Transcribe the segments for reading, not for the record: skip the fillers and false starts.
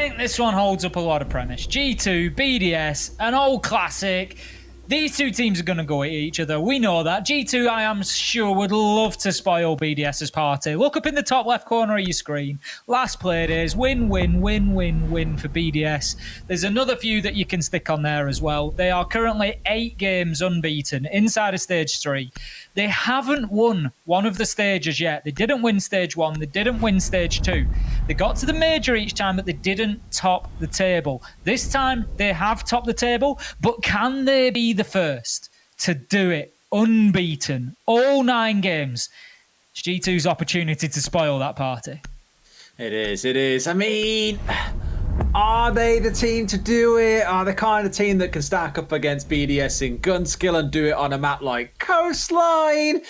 think this one holds up a lot of premise. G2, BDS, an old classic. These two teams are going to go at each other. We know that. G2, I am sure, would love to spoil BDS's party. Look up in the top left corner of your screen. Last play days. Win, win, win, win, win for BDS. There's another few that you can stick on there as well. They are currently 8 games unbeaten inside of Stage 3. They haven't won one of the stages yet. They didn't win Stage 1. They didn't win Stage 2. They got to the Major each time, but they didn't top the table. This time, they have topped the table, but can they be the first to do it unbeaten all 9 games? It's G2's opportunity to spoil that party. It is. I mean, are they the team to do it? Are they kind of team that can stack up against BDS in gun skill and do it on a map like Coastline?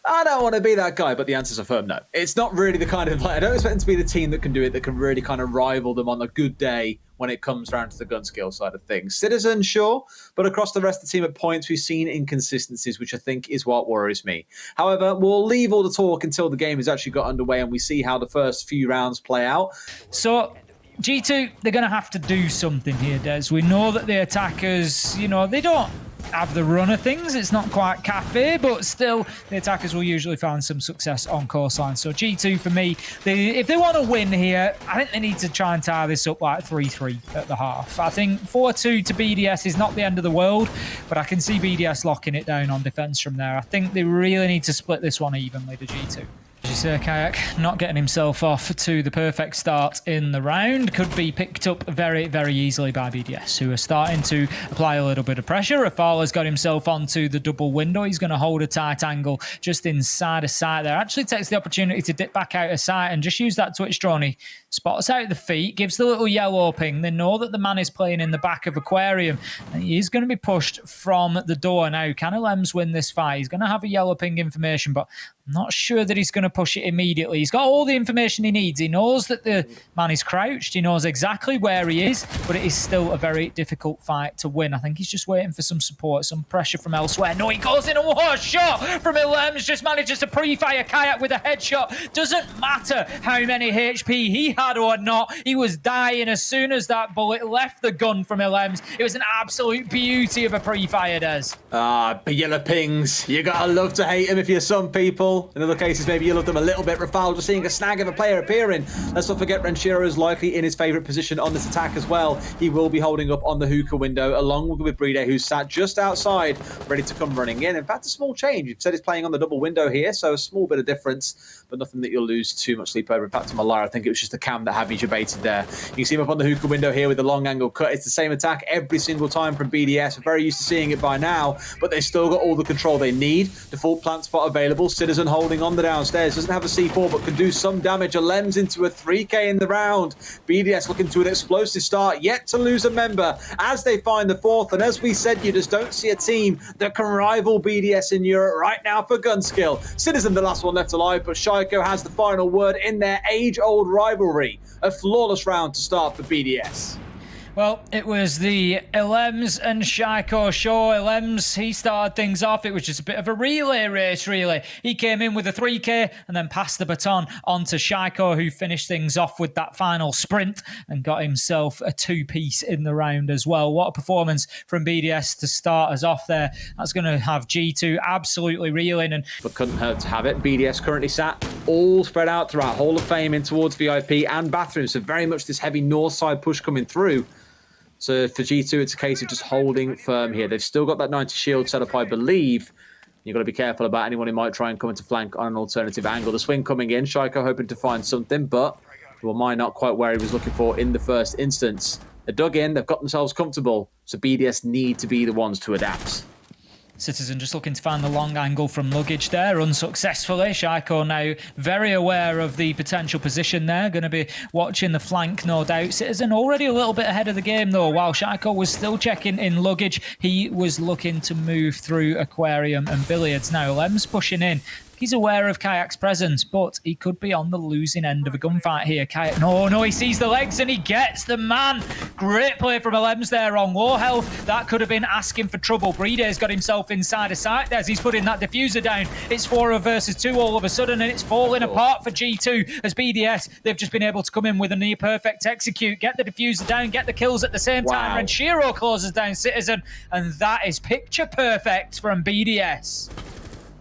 I don't want to be that guy, but the answer's a firm no. It's not really the kind of, like, I don't expect them to be the team that can do it, that can really kind of rival them on a good day when it comes around to the gun skill side of things. Citizen, sure, but across the rest of the team at points, we've seen inconsistencies, which I think is what worries me. However, we'll leave all the talk until the game has actually got underway and we see how the first few rounds play out. So, G2, they're going to have to do something here, Des. We know that the attackers, you know, they don't have the run of things. It's not quite cafe, but still, the attackers will usually find some success on coastline. So G2, for me, if they want to win here, I think they need to try and tie this up like 3-3 at the half. I think 4-2 to BDS is not the end of the world, but I can see BDS locking it down on defense from there. I think they really need to split this one evenly, the G2. As you say, Kayak not getting himself off to the perfect start in the round. Could be picked up very, very easily by BDS, who are starting to apply a little bit of pressure. Rafala's got himself onto the double window. He's going to hold a tight angle just inside of sight there. Actually takes the opportunity to dip back out of sight and just use that Twitch drone. He spots out the feet, gives the little yellow ping. They know that the man is playing in the back of Aquarium. And he is going to be pushed from the door now. Can Lems win this fight? He's going to have a yellow ping information, but I'm not sure that he's going to push it immediately. He's got all the information he needs. He knows that the man is crouched. He knows exactly where he is, but it is still a very difficult fight to win. I think he's just waiting for some support, some pressure from elsewhere. No, he goes in and what a shot from Lems. Just manages to pre-fire Kayak with a headshot. Doesn't matter how many HP he had or not. He was dying as soon as that bullet left the gun from Lems. It was an absolute beauty of a pre-fire, Des. Yellow pings. You gotta love to hate him if you're some people. In other cases, maybe you love them a little bit. Rafal just seeing a snag of a player appearing. Let's not forget Renshiro is likely in his favourite position on this attack as well. He will be holding up on the hookah window along with Bride, who's sat just outside, ready to come running in. In fact, a small change. You've said he's playing on the double window here, so a small bit of difference, but nothing that you'll lose too much sleep over. In fact, to Malara, I think it was just a cam that Havi debated there. You can see him up on the hookah window here with the long angle cut. It's the same attack every single time from BDS. We're very used to seeing it by now, but they've still got all the control they need. Default plant spot available. Citizen holding on the downstairs. Doesn't have a C4, but can do some damage. A Lems into a 3k in the round. BDS looking to an explosive start, yet to lose a member as they find the 4th. And as we said, you just don't see a team that can rival BDS in Europe right now for gun skill. Citizen, the last one left alive, but Shaiko has the final word in their age-old rivalry. A flawless round to start for BDS. Well, it was the Lems and Shaiko show. Lems, he started things off. It was just a bit of a relay race, really. He came in with a 3k and then passed the baton on to Shaiko, who finished things off with that final sprint and got himself a 2-piece in the round as well. What a performance from BDS to start us off there. That's going to have G2 absolutely reeling. But couldn't hurt to have it. BDS currently sat all spread out throughout Hall of Fame in towards VIP and bathroom. So very much this heavy north side push coming through. So for G2, it's a case of just holding firm here. They've still got that 90 shield set up, I believe. You've got to be careful about anyone who might try and come into flank on an alternative angle. The swing coming in, Shaiko hoping to find something, but well, mine not quite where he was looking for in the first instance. They dug in, they've got themselves comfortable, so BDS need to be the ones to adapt. Citizen just looking to find the long angle from luggage there, unsuccessfully. Shaiko now very aware of the potential position there. Going to be watching the flank, no doubt. Citizen already a little bit ahead of the game, though. While Shaiko was still checking in luggage, he was looking to move through Aquarium and Billiards. Now, Lems pushing in. He's aware of Kayak's presence, but he could be on the losing end of a gunfight here. Kayak, no, he sees the legs and he gets the man. Great play from Alems there on low health. That could have been asking for trouble. Breede's got himself inside a sight there as he's putting that diffuser down. It's 4 versus 2 all of a sudden, and it's falling apart for G2 as BDS, they've just been able to come in with a near perfect execute, get the diffuser down, get the kills at the same time, and Shiro closes down Citizen, and that is picture perfect from BDS.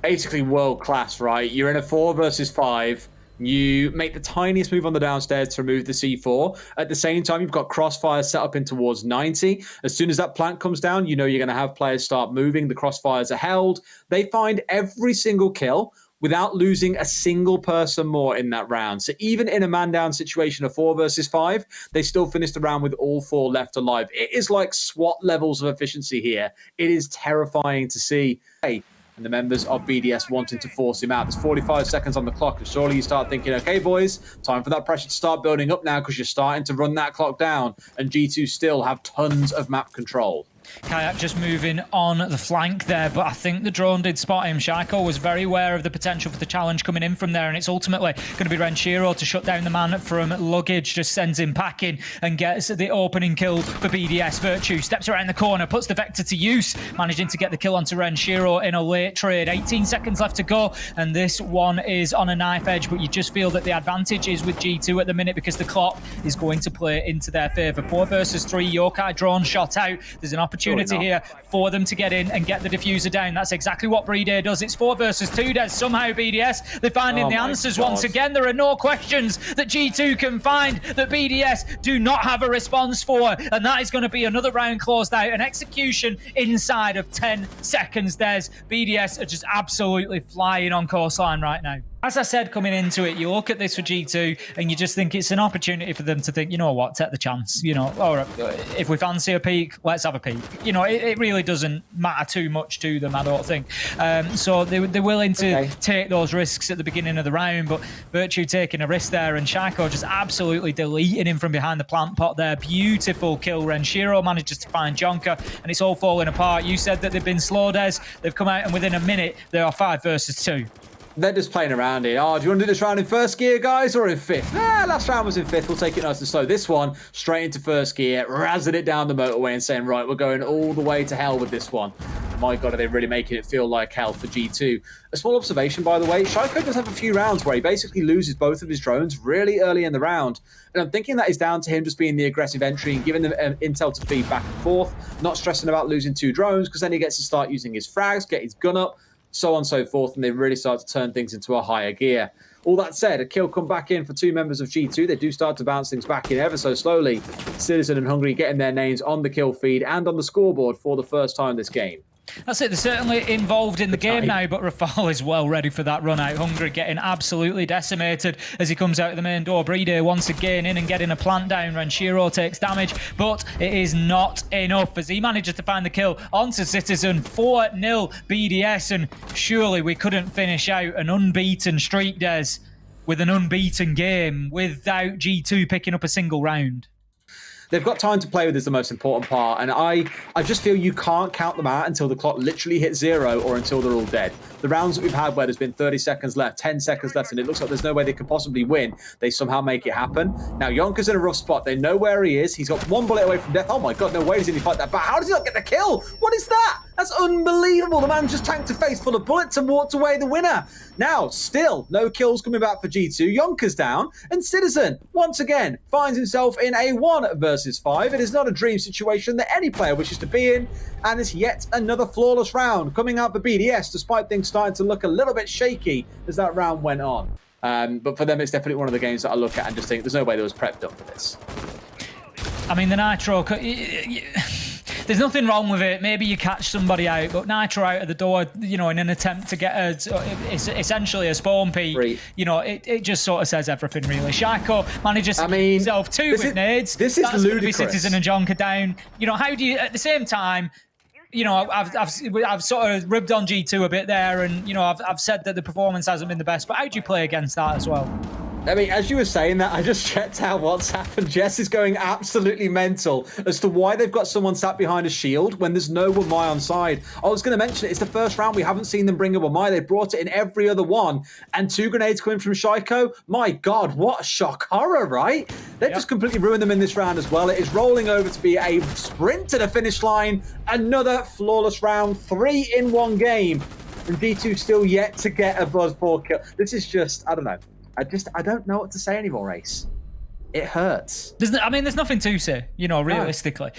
Basically world class, right? You're in a 4 versus 5. You make the tiniest move on the downstairs to remove the C4. At the same time, you've got crossfires set up in towards 90. As soon as that plant comes down, you know you're going to have players start moving. The crossfires are held. They find every single kill without losing a single person more in that round. So even in a man-down situation of 4 versus 5, they still finished the round with all 4 left alive. It is like SWAT levels of efficiency here. It is terrifying to see. And the members of BDS wanting to force him out. There's 45 seconds on the clock, and surely you start thinking, okay, boys, time for that pressure to start building up now because you're starting to run that clock down, and G2 still have tons of map control. Kayak just moving on the flank there, but I think the drone did spot him. Shaiko was very aware of the potential for the challenge coming in from there, and it's ultimately going to be Renshiro to shut down the man from Luggage, just sends him packing and gets the opening kill for BDS. Virtue steps around the corner, puts the Vector to use, managing to get the kill onto Renshiro in a late trade. 18 seconds left to go, and this one is on a knife edge, but you just feel that the advantage is with G2 at the minute because the clock is going to play into their favour. 4 versus 3, Yokai drone shot out. There's an opportunity here for them to get in and get the diffuser down. That's exactly what Breede does. It's 4 versus 2. There's somehow BDS. They're finding the answers once again. There are no questions that G2 can find that BDS do not have a response for. And that is going to be another round closed out. An execution inside of 10 seconds. There's BDS are just absolutely flying on coastline right now. As I said, coming into it, you look at this for G2 and you just think it's an opportunity for them to think, you know what, take the chance. You know, all right, if we fancy a peak, let's have a peak. You know, it really doesn't matter too much to them, I don't think. So they're willing to take those risks at the beginning of the round, but Virtue taking a risk there and Shaiko just absolutely deleting him from behind the plant pot there. Beautiful kill. Renshiro manages to find Jonker and it's all falling apart. You said that they've been slow, Des. They've come out and within a minute, they are 5 versus 2. They're just playing around here. Oh, do you want to do this round in first gear, guys, or in fifth? Last round was in fifth. We'll take it nice and slow. This one, straight into first gear, razzing it down the motorway and saying, right, we're going all the way to hell with this one. My God, are they really making it feel like hell for G2? A small observation, by the way, Shaiko does have a few rounds where he basically loses both of his drones really early in the round. And I'm thinking that is down to him just being the aggressive entry and giving them intel to feed back and forth, not stressing about losing 2 drones, because then he gets to start using his frags, get his gun up, so on and so forth, and they really start to turn things into a higher gear. All that said, a kill come back in for 2 members of G2. They do start to bounce things back in ever so slowly. Citizen and Hungry getting their names on the kill feed and on the scoreboard for the first time this game. That's it. They're certainly involved in the game now, but Rafal is well ready for that run out. Hungry getting absolutely decimated as he comes out of the main door. Breede once again in and getting a plant down. Renshiro takes damage, but it is not enough as he manages to find the kill onto Citizen. 4-0 BDS, and surely we couldn't finish out an unbeaten streak, Des, with an unbeaten game without G2 picking up a single round. They've got time to play with is the most important part, and I just feel you can't count them out until the clock literally hits 0 or until they're all dead. The rounds that we've had where there's been 30 seconds left, 10 seconds left, and it looks like there's no way they could possibly win, they somehow make it happen. Now, Yonka's in a rough spot. They know where he is. He's got 1 bullet away from death. Oh my God, no way does he fight that back. How does he not get the kill? What is that? That's unbelievable. The man just tanked a face full of bullets and walked away the winner. Now, still, no kills coming back for G2. Yonka's down, and Citizen, once again, finds himself in a 1 versus 5. It is not a dream situation that any player wishes to be in, and it's yet another flawless round coming out for BDS, despite things starting to look a little bit shaky as that round went on. But for them, it's definitely one of the games that I look at and just think there's no way there was prep done for this. I mean, the Nitro... There's nothing wrong with it. Maybe you catch somebody out, but Nitro out of the door, you know, in an attempt to get essentially a spawn peak, you know, it just sort of says everything, really. Shaiko manages to keep himself 2 with nades. This is ludicrous. Be Citizen and Jonka down. You know, how do you, at the same time, you know, I've sort of ribbed on G2 a bit there, and, you know, I've said that the performance hasn't been the best, but how do you play against that as well? I mean, as you were saying that, I just checked out WhatsApp and Jess is going absolutely mental as to why they've got someone sat behind a shield when there's no Wamai on side. I was going to mention it. It's the first round. We haven't seen them bring a Wamai. They brought it in every other one. And 2 grenades coming from Shaiko. My God, what a shock horror, right? They've just completely ruined them in this round as well. It is rolling over to be a sprint to the finish line. Another flawless round. 3 in 1 game. And D2 still yet to get a Buzz 4 kill. This is just, I don't know. I don't know what to say anymore, Ace. It hurts. There's nothing to say, realistically.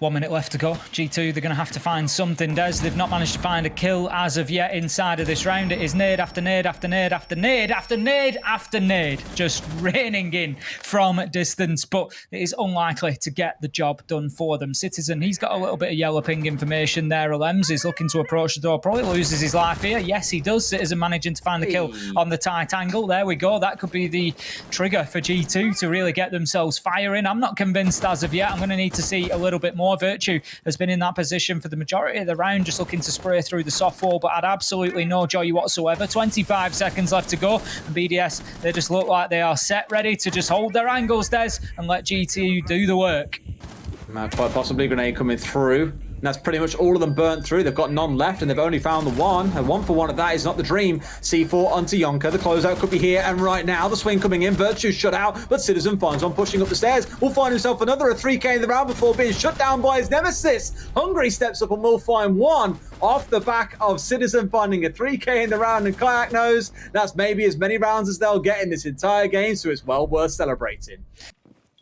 1 minute left to go. G2, they're going to have to find something, Des. They've not managed to find a kill as of yet inside of this round. It is nade after nade after nade after nade after nade after nade, just raining in from distance, but it is unlikely to get the job done for them. Citizen, he's got a little bit of yellow ping information there. Alems is looking to approach the door, probably loses his life here. Yes, he does. Citizen managing to find the kill on the tight angle. There we go. That could be the trigger for G2 to really get themselves firing. I'm not convinced as of yet. I'm going to need to see a little bit more. Virtue has been in that position for the majority of the round, just looking to spray through the soft wall, but had absolutely no joy whatsoever. 25 seconds left to go, and BDS, they just look like they are set, ready to just hold their angles, Des, and let G2 do the work. Quite possibly a grenade coming through. And that's pretty much all of them burnt through. They've got none left, and they've only found the one. And 1 for 1 of that is not the dream. C4 onto Yonka. The closeout could be here and right now. The swing coming in. Virtue shut out, but Citizen finds one pushing up the stairs. Will find himself another, a 3K in the round before being shut down by his nemesis. Hungry steps up and will find one off the back of Citizen finding a 3K in the round, and Kayak knows that's maybe as many rounds as they'll get in this entire game, so it's well worth celebrating.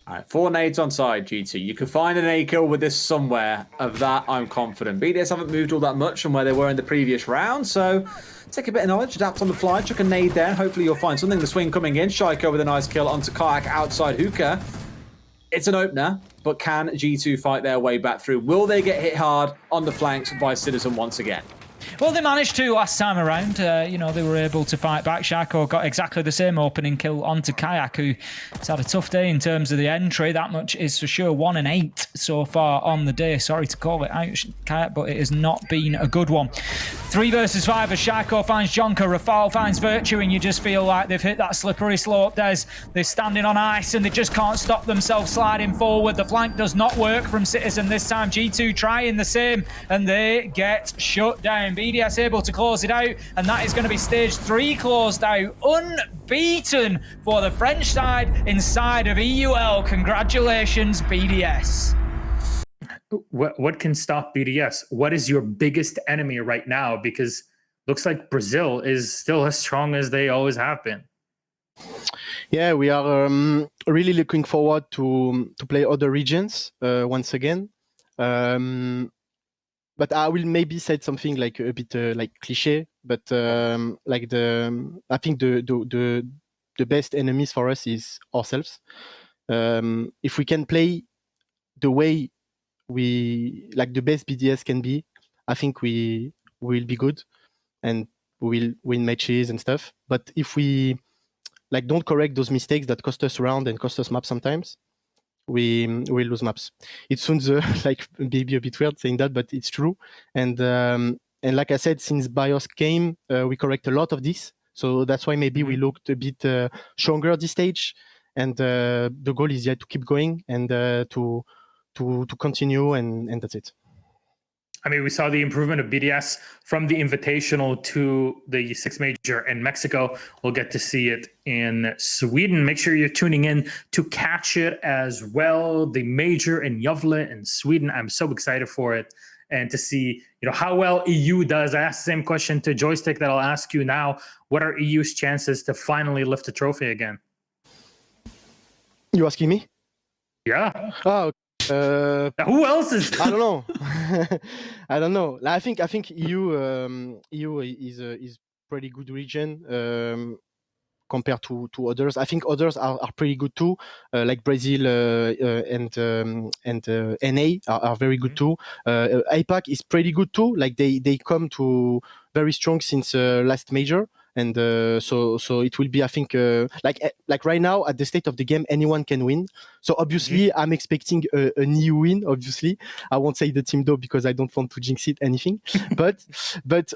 All right, 4 nades on side, G2. You could find an A kill with this somewhere. Of that, I'm confident. BDS haven't moved all that much from where they were in the previous round, so take a bit of knowledge, adapt on the fly, chuck a nade there, and hopefully you'll find something. The swing coming in. Shaiko with a nice kill onto Kayak outside hookah. It's an opener, but can G2 fight their way back through? Will they get hit hard on the flanks by Citizen once again? Well, they managed to last time around. They were able to fight back. Shaiko got exactly the same opening kill onto Kayak, who has had a tough day in terms of the entry. That much is for sure. 1 and 8 so far on the day. Sorry to call it out, Kayak, but it has not been a good one. 3 versus 5 as Shaiko finds Jonka. Rafal finds Virtue, and you just feel like they've hit that slippery slope. They're standing on ice, and they just can't stop themselves sliding forward. The flank does not work from Citizen this time. G2 trying the same, and they get shut down. BDS able to close it out, and that is going to be stage 3 closed out. Unbeaten for the French side inside of EUL. Congratulations, BDS. What can stop BDS? What is your biggest enemy right now? Because looks like Brazil is still as strong as they always have been. Yeah, we are really looking forward to play other regions once again. But I will maybe say something like a bit like cliche, but I think the best enemies for us is ourselves. If we can play the way we like the best BDS can be, I think we will be good and we will win matches and stuff. But if we don't correct those mistakes that cost us round and cost us maps sometimes, we will lose maps. It sounds maybe a bit weird saying that, but it's true. And like I said, since BIOS came, we correct a lot of this. So that's why maybe we looked a bit stronger at this stage. And the goal is to keep going and to continue, and that's it. I mean, we saw the improvement of BDS from the Invitational to the 6 major in Mexico. We'll get to see it in Sweden. Make sure you're tuning in to catch it as well. The major in Gävle in Sweden. I'm so excited for it. And to see, how well EU does. I asked the same question to Joystick that I'll ask you now. What are EU's chances to finally lift a trophy again? You asking me? Yeah. Oh, who else is? I don't know. I don't know. I think EU is pretty good region compared to others. I think others are pretty good too. Like Brazil and NA are very good too. APAC is pretty good too. Like they come to very strong since last major. And so it will be, I think, like right now at the state of the game, anyone can win. So obviously, I'm expecting an EU win. Obviously, I won't say the team though because I don't want to jinx it anything. but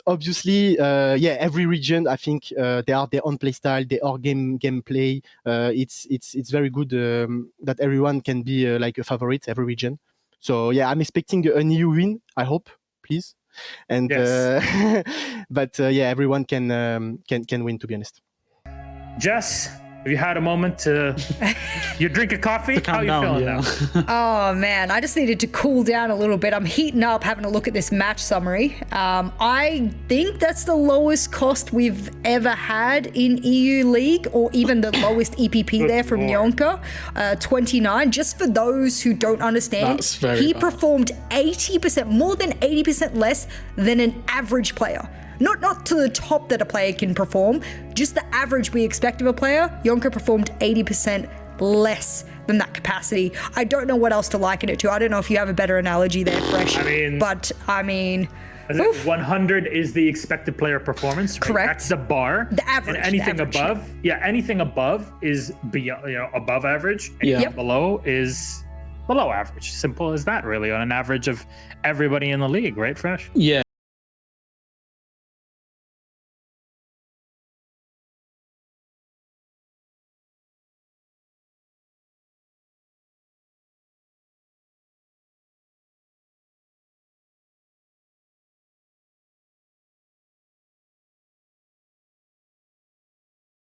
obviously, every region, I think they are their own play style, their own gameplay. It's very good that everyone can be like a favorite every region. So yeah, I'm expecting an EU win. I hope, please. And Yes. but everyone can win, to be honest. Jess, have you had a moment to you drink a coffee? How are you feeling now? Oh man, I just needed to cool down a little bit. I'm heating up having a look at this match summary. I think that's the lowest cost we've ever had in EU League, or even the lowest EPP there from Jonker, 29. Just for those who don't understand, That's very he bad. performed 80%, more than 80% less than an average player. Not to the top that a player can perform, just the average we expect of a player. Jonker performed 80% less than that capacity. I don't know what else to liken it to. I don't know if you have a better analogy there, Fresh. I mean, oof. 100 is the expected player performance. Right? Correct. That's the bar. The average, And anything the average. above, anything above is above average. Yeah. Anything below is below average. Simple as that, really, on an average of everybody in the league, right, Fresh? Yeah.